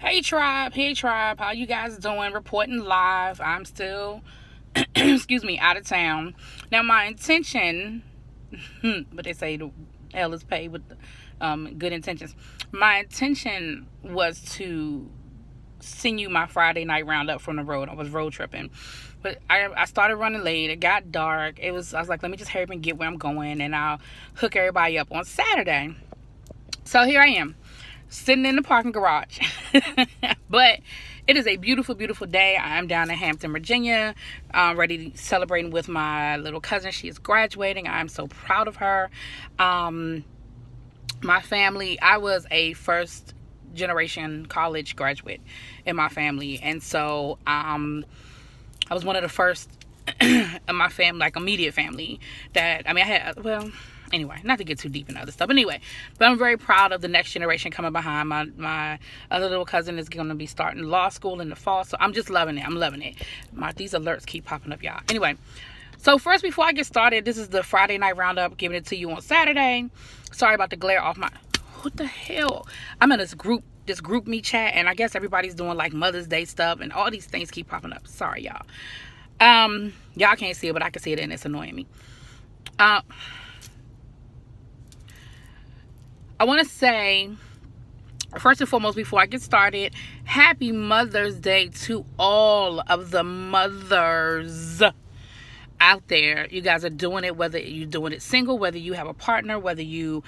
Hey tribe, how you guys doing? Reporting live. I'm still, excuse me, out of town. Now my intention, but they say the hell is paid with good intentions. My intention was to send you my Friday night roundup from the road. I was road tripping, but I started running late. It got dark. I was like, let me just hurry up and get where I'm going, and I'll hook everybody up on Saturday. So here I am, sitting in the parking garage. But it is a beautiful, beautiful day. I'm down in Hampton, Virginia, ready to celebrating with my little cousin. She is graduating. I'm so proud of her. My family, I was a first generation college graduate in my family. And so I was one of the first in my family, like immediate family, I had, well, anyway, not to get too deep into other stuff. Anyway, but I'm very proud of the next generation coming behind. My other little cousin is going to be starting law school in the fall, so I'm just loving it. I'm loving it. These alerts keep popping up, y'all. Anyway, so first, before I get started, this is the Friday night roundup, giving it to you on Saturday. Sorry about the glare off my... What the hell? I'm in this group me chat, and I guess everybody's doing like Mother's Day stuff, and all these things keep popping up. Sorry, y'all. Y'all can't see it, but I can see it, and it's annoying me. I want to say, first and foremost, before I get started, happy Mother's Day to all of the mothers out there. You guys are doing it, whether you're doing it single, whether you have a partner, whether you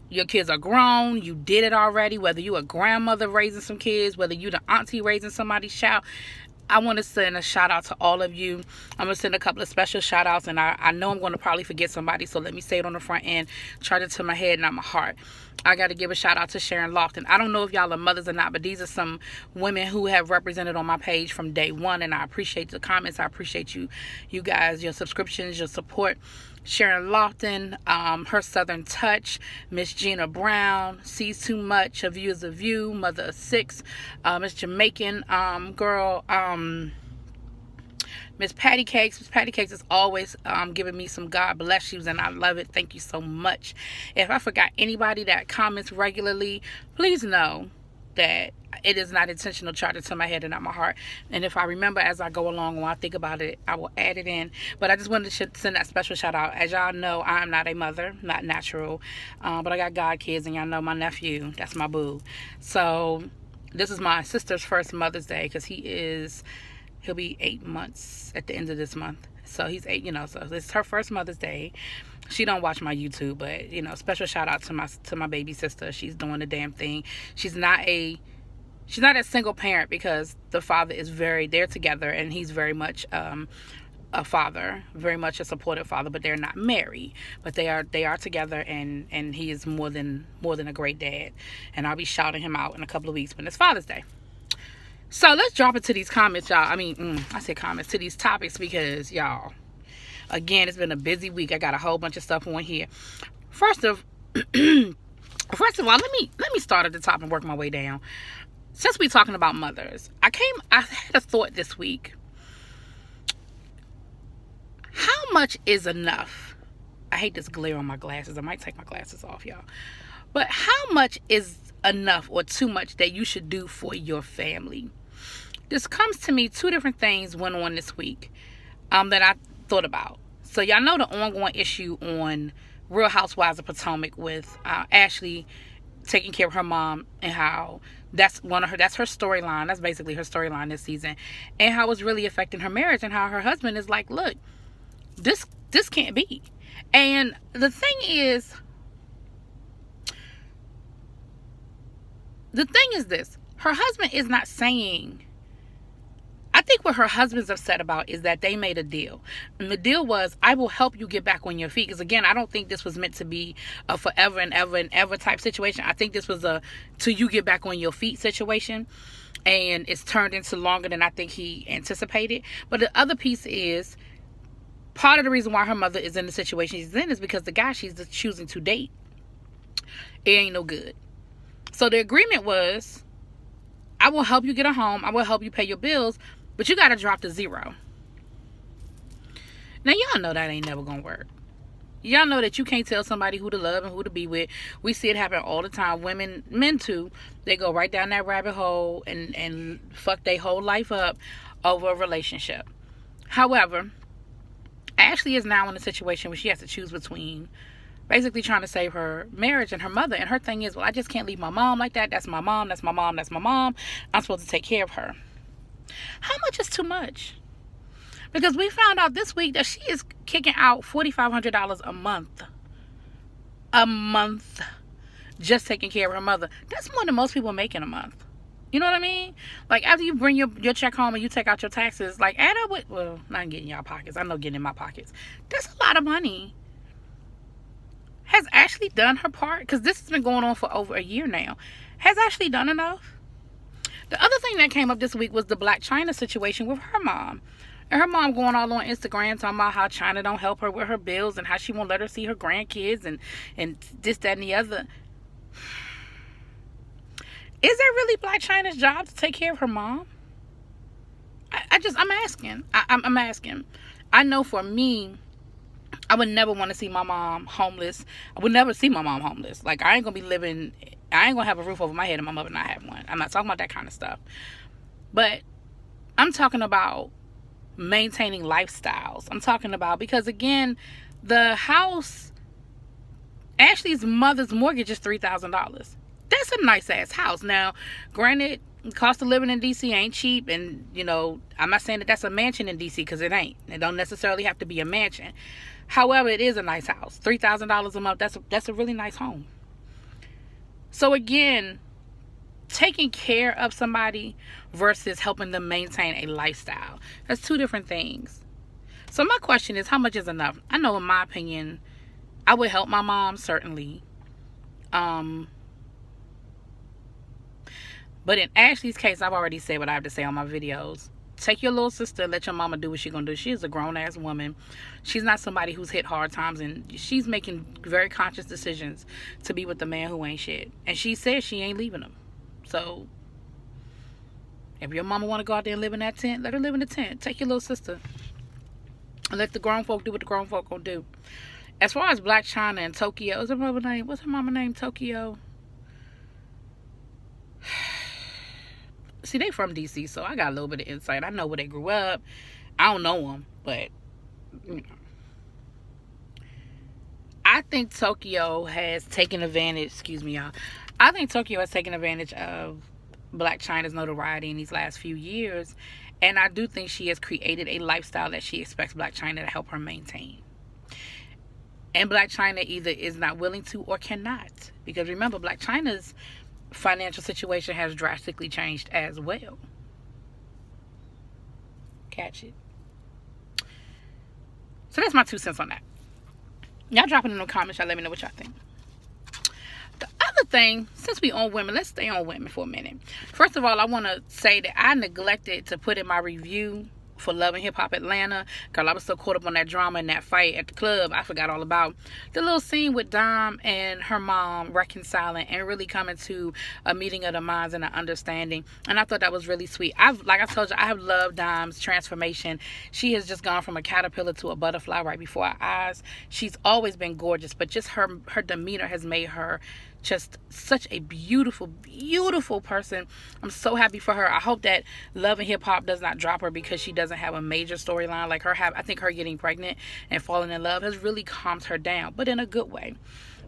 your kids are grown, you did it already, whether you a grandmother raising some kids, whether you the auntie raising somebody's child. I want to send a shout out to all of you. I'm going to send a couple of special shout outs, and I know I'm going to probably forget somebody, so let me say it on the front end, chart it to my head, not my heart. I got to give a shout out to Sharon Lofton. I don't know if y'all are mothers or not, but these are some women who have represented on my page from day one, and I appreciate the comments. I appreciate you guys, your subscriptions, your support. Sharon Lofton, Her Southern Touch, Miss Gina Brown, Sees Too Much, A View is a View, Mother of Six, Miss Jamaican girl, Miss Patty Cakes. Miss Patty Cakes is always giving me some God bless yous, and I love it. Thank you so much. If I forgot anybody that comments regularly, please know that it is not intentional, charted to my head and not my heart. And if I remember as I go along, when I think about it, I will add it in. But I just wanted to send that special shout out. As y'all know, I'm not a mother, not natural, but I got God kids, and y'all know my nephew, that's my boo. So this is my sister's first Mother's Day, because he'll be 8 months at the end of this month. So he's 8, so this is her first Mother's Day. She don't watch my YouTube, but special shout out to my baby sister. She's doing the damn thing. She's not a single parent, because the father is they're together, and he's very much a father, very much a supportive father, but they're not married, but they are together, and he is more than a great dad. And I'll be shouting him out in a couple of weeks when it's Father's Day. So let's drop into these comments, y'all. I said comments, to these topics, because y'all, again, it's been a busy week. I got a whole bunch of stuff on here. First of all, let me start at the top and work my way down. Since we're talking about mothers, I had a thought this week. How much is enough? I hate this glare on my glasses. I might take my glasses off, y'all. But how much is enough or too much that you should do for your family? This comes to me, two different things went on this week that I thought about. So y'all know the ongoing issue on Real Housewives of Potomac with Ashley taking care of her mom, and how that's her storyline. That's basically her storyline this season, and how it's really affecting her marriage, and how her husband is like, look, this can't be. And the thing is this, her husband is not saying, I think what her husband's upset about is that they made a deal. And the deal was, I will help you get back on your feet. Because again, I don't think this was meant to be a forever and ever and ever type situation. I think this was a till you get back on your feet situation. And it's turned into longer than I think he anticipated. But the other piece is, part of the reason why her mother is in the situation she's in is because the guy she's choosing to date, it ain't no good. So the agreement was, I will help you get a home. I will help you pay your bills. But you got to drop to zero. Now, y'all know that ain't never going to work. Y'all know that you can't tell somebody who to love and who to be with. We see it happen all the time. Women, men too. They go right down that rabbit hole and fuck their whole life up over a relationship. However, Ashley is now in a situation where she has to choose between basically trying to save her marriage and her mother. And her thing is, well, I just can't leave my mom like that. That's my mom. That's my mom. That's my mom. I'm supposed to take care of her. How much is too much? Because we found out this week that she is kicking out $4,500 a month. A month. Just taking care of her mother. That's more than most people make in a month. You know what I mean? Like, after you bring your check home and you take out your taxes, like, add up with, well, not getting y'all pockets. I know getting in my pockets. That's a lot of money. Has Ashley done her part? Because this has been going on for over a year now. Has Ashley done enough? The other thing that came up this week was the Blac Chyna situation with her mom. And her mom going all on Instagram talking about how China don't help her with her bills and how she won't let her see her grandkids and this, that, and the other. Is that really Blac Chyna's job to take care of her mom? I'm asking. I'm asking. I know for me, I would never want to see my mom homeless. I would never see my mom homeless. Like, I ain't going to be living, I ain't going to have a roof over my head and my mother not have one. I'm not talking about that kind of stuff. But I'm talking about maintaining lifestyles. I'm talking about, because again, the house, Ashley's mother's mortgage is $3,000. That's a nice ass house. Now, granted, cost of living in DC ain't cheap, and you know, I'm not saying that that's a mansion in DC, because it ain't. It don't necessarily have to be a mansion. However, it is a nice house. $3,000 a month. That's a really nice home. So again, taking care of somebody versus helping them maintain a lifestyle, that's two different things. So my question is, how much is enough? I know in my opinion, I would help my mom, certainly. But in Ashley's case, I've already said what I have to say on my videos. Take your little sister and let your mama do what she's going to do. She is a grown-ass woman. She's not somebody who's hit hard times, and she's making very conscious decisions to be with the man who ain't shit. And she says she ain't leaving him. So, if your mama want to go out there and live in that tent, let her live in the tent. Take your little sister and let the grown folk do what the grown folk gonna do. As far as Blac Chyna and Tokyo, what's her mama name? Tokyo? See, they from DC, so I got a little bit of insight. I know where they grew up. I don't know them, but you know. I think Tokyo has taken advantage, excuse me, y'all. I think Tokyo has taken advantage of Blac Chyna's notoriety in these last few years. And I do think she has created a lifestyle that she expects Blac Chyna to help her maintain. And Blac Chyna either is not willing to or cannot. Because remember, Blac Chyna's financial situation has drastically changed as well. Catch it. So that's my 2 cents on that. Y'all drop it in the comments. Y'all let me know what y'all think. The other thing, since we on women, let's stay on women for a minute. First of all, I want to say that I neglected to put in my review for Love and Hip Hop Atlanta. Girl, I was so caught up on that drama and that fight at the club, I forgot all about the little scene with Dom and her mom reconciling and really coming to a meeting of the minds and an understanding. And I thought that was really sweet. Like I told you, I have loved Dom's transformation. She has just gone from a caterpillar to a butterfly right before our eyes. She's always been gorgeous, but just her demeanor has made her just such a beautiful, beautiful person. I'm so happy for her. I hope that Love and Hip Hop does not drop her because she doesn't have a major storyline like her. I think her getting pregnant and falling in love has really calmed her down, but in a good way.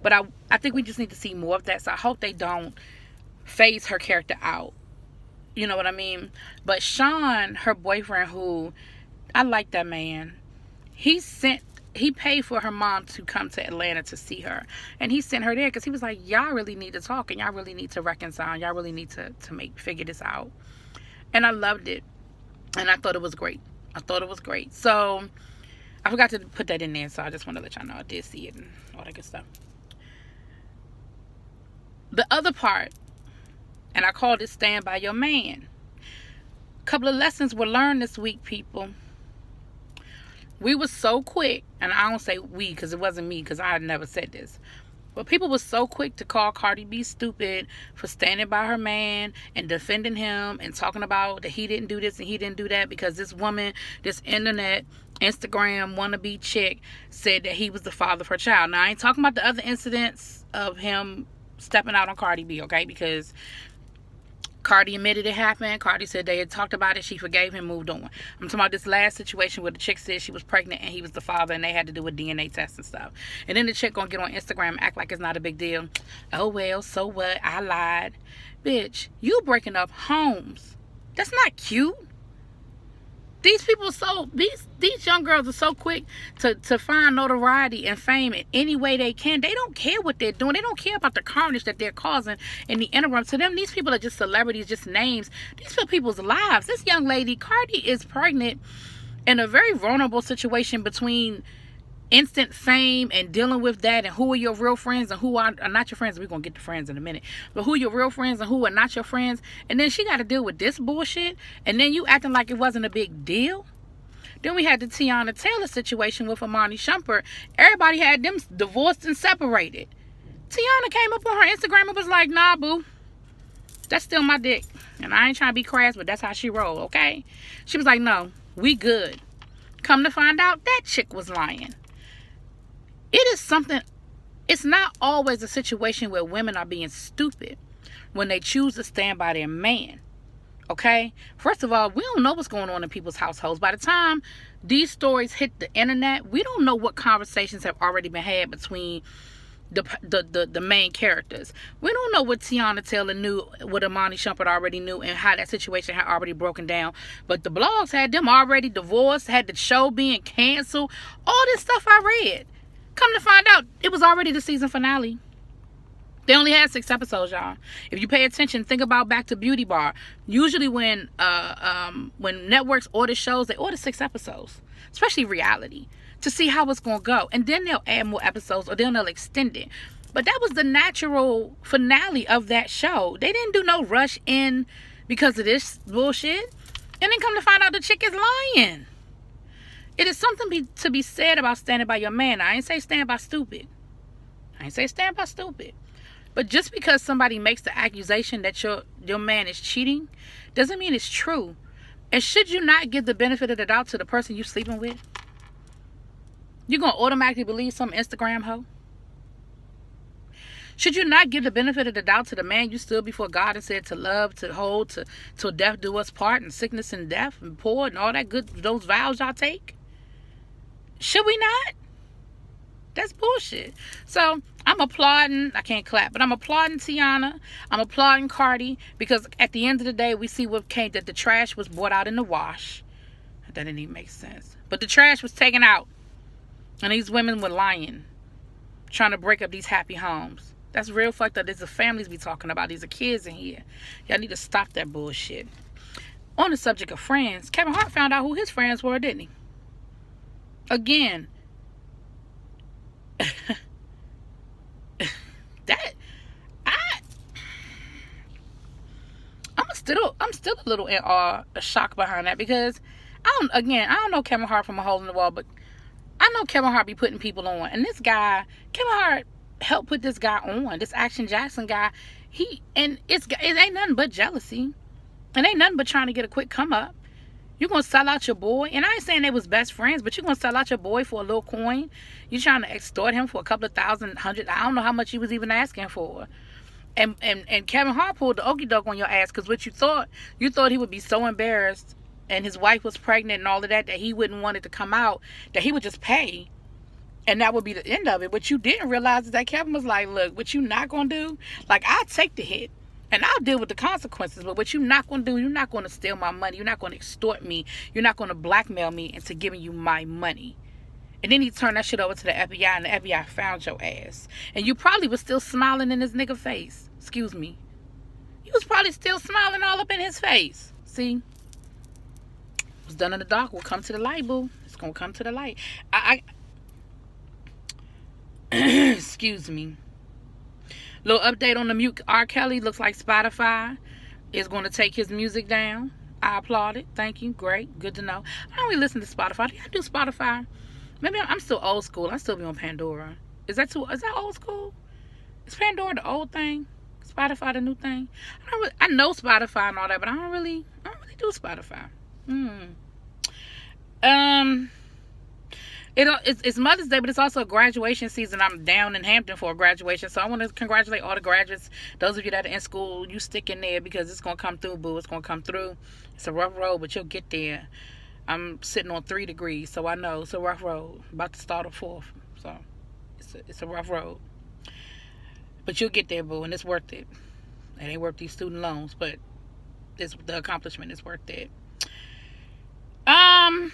But I think we just need to see more of that. So I hope they don't phase her character out. You know what I mean? But Sean, her boyfriend, who I like that man, he paid for her mom to come to Atlanta to see her. And he sent her there because he was like, y'all really need to talk and y'all really need to reconcile. Y'all really need to figure this out. And I loved it. And I thought it was great. So I forgot to put that in there. So I just want to let y'all know I did see it and all that good stuff. The other part, and I called it Stand By Your Man. A couple of lessons were learned this week, people. We were so quick, and I don't say we because it wasn't me because I had never said this. But people were so quick to call Cardi B stupid for standing by her man and defending him and talking about that he didn't do this and he didn't do that because this woman, this internet, Instagram wannabe chick said that he was the father of her child. Now, I ain't talking about the other incidents of him stepping out on Cardi B, okay? Because Cardi admitted it happened. Cardi said they had talked about it. She forgave him, moved on. I'm talking about this last situation where the chick said she was pregnant and he was the father and they had to do a DNA test and stuff. And then the chick gonna get on Instagram and act like it's not a big deal. Oh, well, so what? I lied. Bitch, you breaking up homes. That's not cute. These people these young girls are so quick to find notoriety and fame in any way they can. They don't care what they're doing. They don't care about the carnage that they're causing in the interim. To them, these people are just celebrities, just names. These are people's lives. This young lady, Cardi, is pregnant in a very vulnerable situation between instant fame and dealing with that and who are your real friends and who are not your friends. We're gonna get to friends in a minute, but who are your real friends and who are not your friends. And then she got to deal with this bullshit, and then you acting like it wasn't a big deal. Then we had the Teyanna Taylor situation with Amani Shumpert. Everybody had them divorced and separated. Teyanna came up on her Instagram and was like, nah, boo, that's still my dick, and I ain't trying to be crass, but that's how she roll. Okay, she was like, no, we good. Come to find out, that chick was lying. It is something, it's not always a situation where women are being stupid when they choose to stand by their man. Okay? First of all, we don't know what's going on in people's households. By the time these stories hit the internet, we don't know what conversations have already been had between the main characters. We don't know what Teyanna Taylor knew, what Amani Shumpert already knew, and how that situation had already broken down. But the blogs had them already divorced, had the show being canceled, all this stuff I read. Come to find out, it was already the season finale. They only had 6 episodes, y'all. If you pay attention, think about back to Beauty Bar. Usually when networks order shows, they order 6 episodes, especially reality, to see how it's going to go. And then they'll add more episodes or then they'll extend it. But that was the natural finale of that show. They didn't do no rush in because of this bullshit. And then come to find out the chick is lying. It is something to be said about standing by your man. I ain't say stand by stupid. But just because somebody makes the accusation that your man is cheating doesn't mean it's true. And should you not give the benefit of the doubt to the person you're sleeping with? You're going to automatically believe some Instagram hoe? Should you not give the benefit of the doubt to the man you stood before God and said to love, to hold, till death do us part, and sickness and death and poor and all that good, those vows y'all take? Should we not? That's bullshit. So I'm applauding, I can't clap, but I'm applauding Teyanna. I'm applauding Cardi, because at the end of the day, we see what came, that the trash was brought out in the wash. That didn't even make sense. But the trash was taken out. And these women were lying, trying to break up these happy homes. That's real fucked up. There's the families we talking about. These are kids in here. Y'all need to stop that bullshit. On the subject of friends, Kevin Hart found out who his friends were, didn't he? Again, I'm still a little in awe, a shock behind that, because I don't know Kevin Hart from a hole in the wall, but I know Kevin Hart be putting people on, and this guy, Kevin Hart, helped put this guy on, this Action Jackson guy. It ain't nothing but jealousy, and ain't nothing but trying to get a quick come up. You're going to sell out your boy. And I ain't saying they was best friends, but you're going to sell out your boy for a little coin. You're trying to extort him for a couple of thousand, hundred. I don't know how much he was even asking for. And Kevin Hart pulled the okie doke on your ass, because what you thought he would be so embarrassed, and his wife was pregnant and all of that he wouldn't want it to come out, that he would just pay. And that would be the end of it. What you didn't realize is that Kevin was like, look, what you not going to do? Like, I'll take the hit. And I'll deal with the consequences. But what you're not going to do, you're not going to steal my money. You're not going to extort me. You're not going to blackmail me into giving you my money. And then he turned that shit over to the FBI, and the FBI found your ass. And you probably was still smiling in his nigga face. Excuse me. You was probably still smiling all up in his face. See? What's done in the dark will come to the light, boo. It's going to come to the light. Excuse me. Little update on the mute R. Kelly. Looks like Spotify is going to take his music down. I applaud it. Thank you. Great. Good to know. I don't really listen to Spotify. Do I do Spotify? Maybe I'm still old school. I still be on Pandora. Is that old school? Is Pandora the old thing? Spotify the new thing? I know Spotify and all that, but I don't really do Spotify. Um, it's Mother's Day, but it's also a graduation season. I'm down in Hampton for a graduation, so I want to congratulate all the graduates. Those of you that are in school, you stick in there because it's gonna come through, boo. It's gonna come through. It's a rough road, but you'll get there. I'm sitting on 3 degrees, so I know it's a rough road. About to start a 4th, so it's a rough road. But you'll get there, boo, and it's worth it. It ain't worth these student loans, but the accomplishment is worth it. All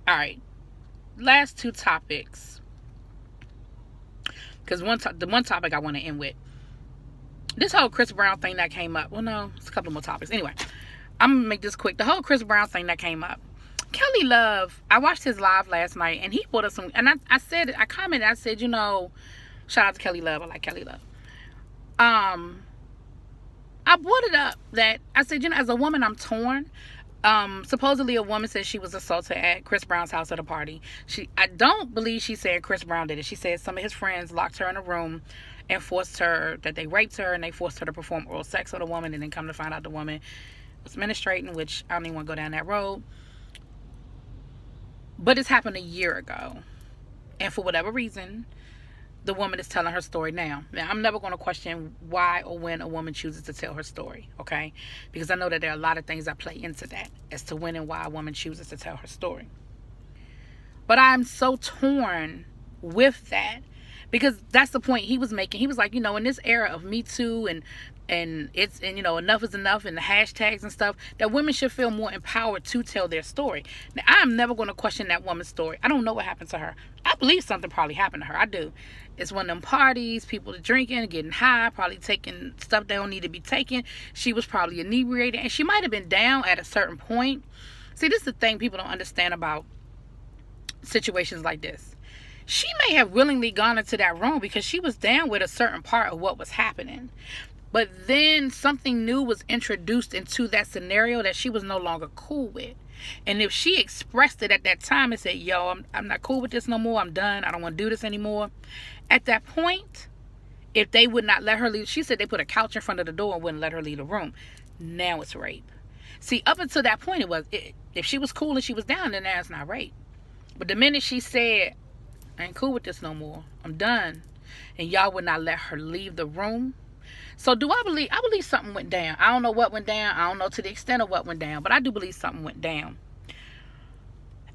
right. Last 2 topics. Because the one topic I want to end with. This whole Chris Brown thing that came up. Well, no, it's a couple more topics. Anyway, I'm going to make this quick. The whole Chris Brown thing that came up. Kelly Love, I watched his live last night, and he brought us some, and I commented, I said, shout out to Kelly Love. I like Kelly Love. I brought it up that I said, as a woman, I'm torn. Supposedly a woman said she was assaulted at Chris Brown's house at a party. I don't believe she said Chris Brown did it. She said some of his friends locked her in a room and forced her, that they raped her, and they forced her to perform oral sex with a woman, and then come to find out the woman was menstruating, which I don't even want to go down that road. But it's happened a year ago. And for whatever reason, the woman is telling her story now. Now, I'm never going to question why or when a woman chooses to tell her story, okay? Because I know that there are a lot of things that play into that as to when and why a woman chooses to tell her story. But I'm so torn with that because that's the point he was making. He was like, in this era of Me Too and enough is enough and the hashtags and stuff, that women should feel more empowered to tell their story. Now, I'm never going to question that woman's story. I don't know what happened to her. I believe something probably happened to her. I do. It's one of them parties, people are drinking, getting high, probably taking stuff they don't need to be taking. She was probably inebriated, and she might have been down at a certain point. See, this is the thing people don't understand about situations like this. She may have willingly gone into that room because she was down with a certain part of what was happening. But then something new was introduced into that scenario that she was no longer cool with. And if she expressed it at that time and said, I'm not cool with this no more, I'm done, I don't want to do this anymore. At that point, if they would not let her leave, she said they put a couch in front of the door and wouldn't let her leave the room. Now it's rape. See, up until that point, if she was cool and she was down, then that's not rape. But the minute she said, I ain't cool with this no more, I'm done, and y'all would not let her leave the room. So I believe something went down. I don't know what went down. I don't know to the extent of what went down, but I do believe something went down.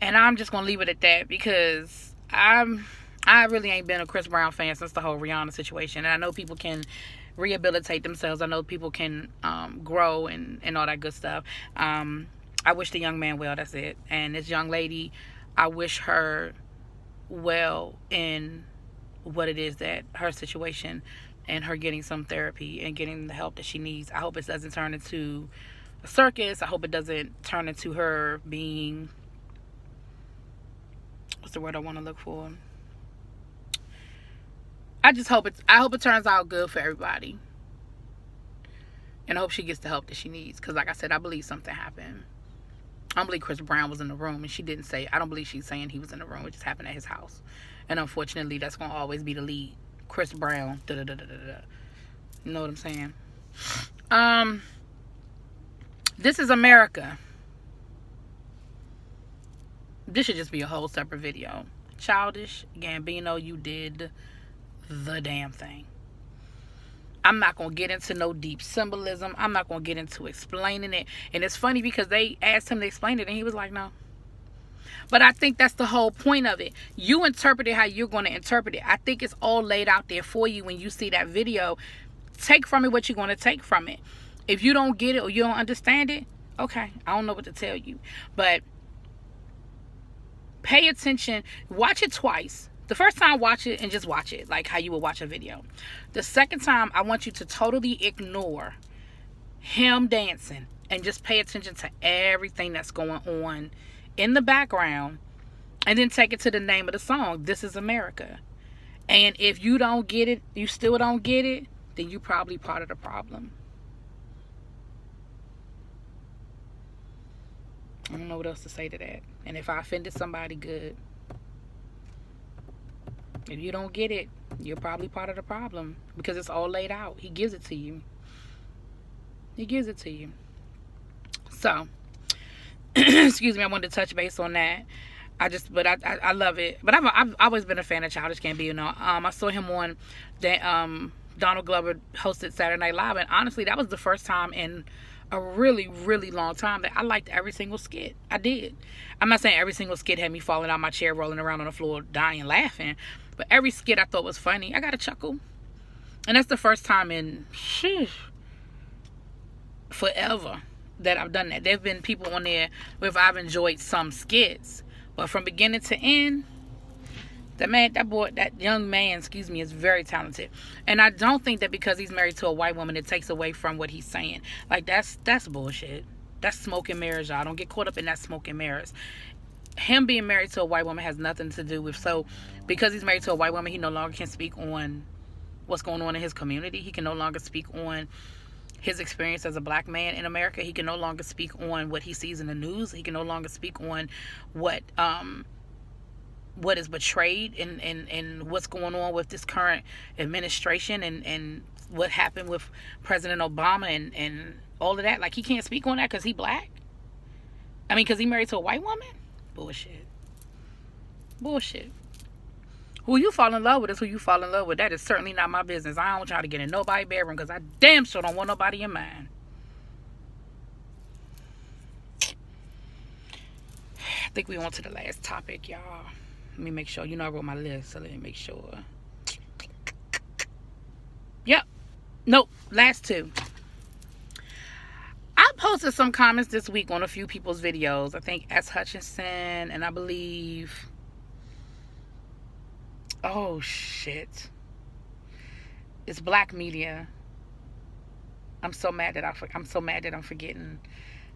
And I'm just going to leave it at that because I really ain't been a Chris Brown fan since the whole Rihanna situation. And I know people can rehabilitate themselves. I know people can grow and all that good stuff. I wish the young man well, that's it. And this young lady, I wish her well in what it is that her situation, and her getting some therapy and getting the help that she needs. I hope it doesn't turn into a circus. I hope it doesn't turn into her being, what's the word I want to look for? I hope it turns out good for everybody. And I hope she gets the help that she needs. Because like I said, I believe something happened. I don't believe Chris Brown was in the room, and she didn't say, I don't believe she's saying he was in the room. It just happened at his house. And unfortunately, that's going to always be the lead. Chris Brown, You know what I'm saying? This is America. This should just be a whole separate video. Childish Gambino, you did the damn thing. I'm not going to get into no deep symbolism. I'm not going to get into explaining it. And it's funny because they asked him to explain it, and he was like, no. But I think that's the whole point of it. You interpret it how you're going to interpret it. I think it's all laid out there for you when you see that video. Take from it what you're going to take from it. If you don't get it or you don't understand it, okay, I don't know what to tell you. But pay attention. Watch it twice. The first time, watch it and just watch it like how you would watch a video. The second time, I want you to totally ignore him dancing and just pay attention to everything that's going on in the background, and then take it to the name of the song, This Is America. And if you don't get it, you still don't get it, then you probably part of the problem. I don't know what else to say to that. And if I offended somebody, good. If you don't get it, you're probably part of the problem because it's all laid out. He gives it to you. He gives it to you. So, excuse me, I wanted to touch base on that. I love it. But I've always been a fan of Childish Gambino. You know, I saw him on the Donald Glover hosted Saturday Night Live, and honestly, that was the first time in a really, really long time that I liked every single skit. I did. I'm not saying every single skit had me falling out my chair, rolling around on the floor, dying laughing, but every skit I thought was funny. I got a chuckle, and that's the first time in forever that I've done that. There've been people on there where I've enjoyed some skits, but from beginning to end, that young man, is very talented. And I don't think that because he's married to a white woman, it takes away from what he's saying. Like, that's bullshit. That's smoke and mirrors, y'all. Don't get caught up in that smoke and mirrors. Him being married to a white woman has nothing to do with, so because he's married to a white woman, he no longer can speak on what's going on in his community. He can no longer speak on his experience as a black man in America. He can no longer speak on what he sees in the news. He can no longer speak on what is betrayed and what's going on with this current administration and what happened with President Obama and all of that. Like, he can't speak on that because he black? I mean, because he married to a white woman? Bullshit. Bullshit. Who you fall in love with is who you fall in love with. That is certainly not my business. I don't try to get in nobody's bedroom because I damn sure don't want nobody in mine. I think we on to the last topic, y'all. Let me make sure. You know I wrote my list, so let me make sure. Yep. Nope. Last two. I posted some comments this week on a few people's videos. I think S. Hutchinson and I believe... Oh, shit. It's Black Media. I'm so mad that I'm forgetting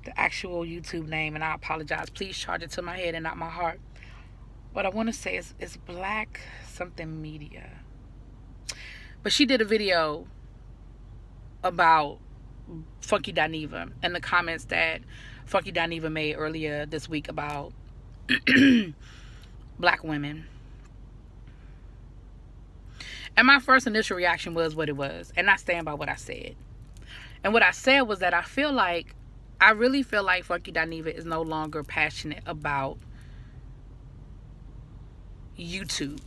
the actual YouTube name, and I apologize. Please charge it to my head and not my heart. What I want to say is it's Black something media. But she did a video about Funky Dineva and the comments that Funky Dineva made earlier this week about black women. And my first initial reaction was what it was. And I stand by what I said. And what I said was that I really feel like Funky Dineva is no longer passionate about YouTube.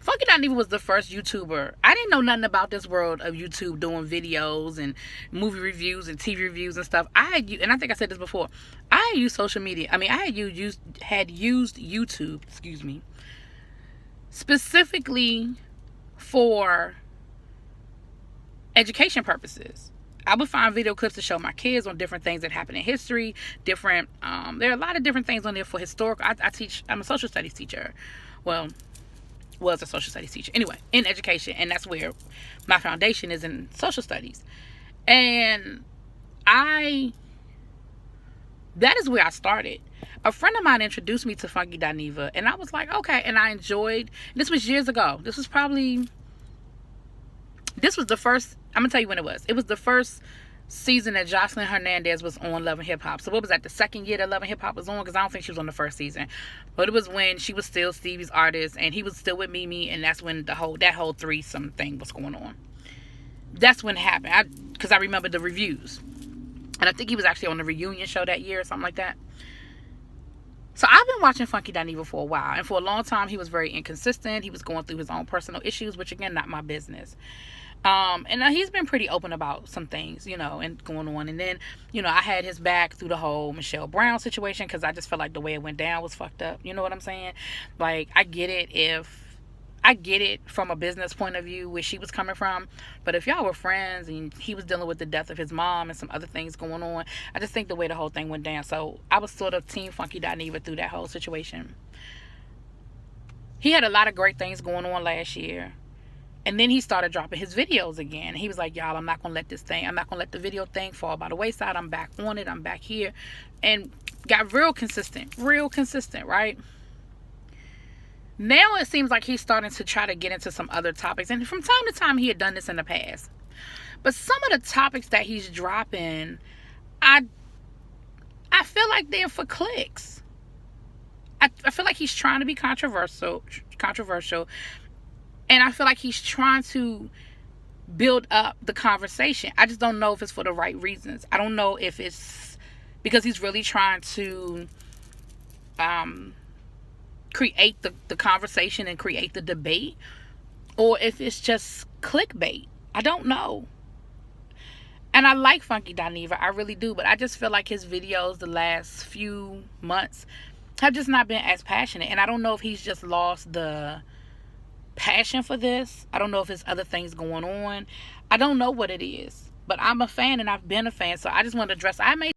Funky Dineva was the first YouTuber. I didn't know nothing about this world of YouTube doing videos and movie reviews and TV reviews and stuff. And I think I said this before. I had used social media. I mean, I had used YouTube, specifically for education purposes. I would find video clips to show my kids on different things that happen in history, there are a lot of different things on there for historical. I'm a social studies teacher. Well, was a social studies teacher. Anyway, in education, and that's where my foundation is, in social studies. And that is where I started. A friend of mine introduced me to Funky Dineva, and I was like, okay, and I enjoyed, this was years ago. This was the first, I'm going to tell you when it was. It was the first season that Jocelyn Hernandez was on Love and Hip Hop. So what was that, the second year that Love and Hip Hop was on? Because I don't think she was on the first season. But it was when she was still Stevie's artist, and he was still with Mimi, and that's when that whole threesome thing was going on. That's when it happened. Because I remember the reviews. And I think he was actually on the reunion show that year or something like that. So I've been watching Funky Dineva for a while. And for a long time, he was very inconsistent. He was going through his own personal issues, which, again, not my business. And he's been pretty open about some things, and going on. And then, I had his back through the whole Michelle Brown situation because I just felt like the way it went down was fucked up. You know what I'm saying? Like, I get it from a business point of view where she was coming from. But if y'all were friends and he was dealing with the death of his mom and some other things going on, I just think the way the whole thing went down. So I was sort of team Funky Dineva through that whole situation. He had a lot of great things going on last year. And then he started dropping his videos again. He was like, y'all, I'm not going to let the video thing fall by the wayside. I'm back on it. I'm back here. And got real consistent, right? Now it seems like he's starting to try to get into some other topics. And from time to time, he had done this in the past. But some of the topics that he's dropping, I feel like they're for clicks. I feel like he's trying to be controversial, and I feel like he's trying to build up the conversation. I just don't know if it's for the right reasons. I don't know if it's because he's really trying to create the conversation and create the debate, or if it's just clickbait. I don't know. And I like Funky Dineva, I really do, but I just feel like his videos the last few months have just not been as passionate. And I don't know if he's just lost the passion for this. I don't know if there's other things going on. I don't know what it is. But I'm a fan and I've been a fan. So I just want to address. I may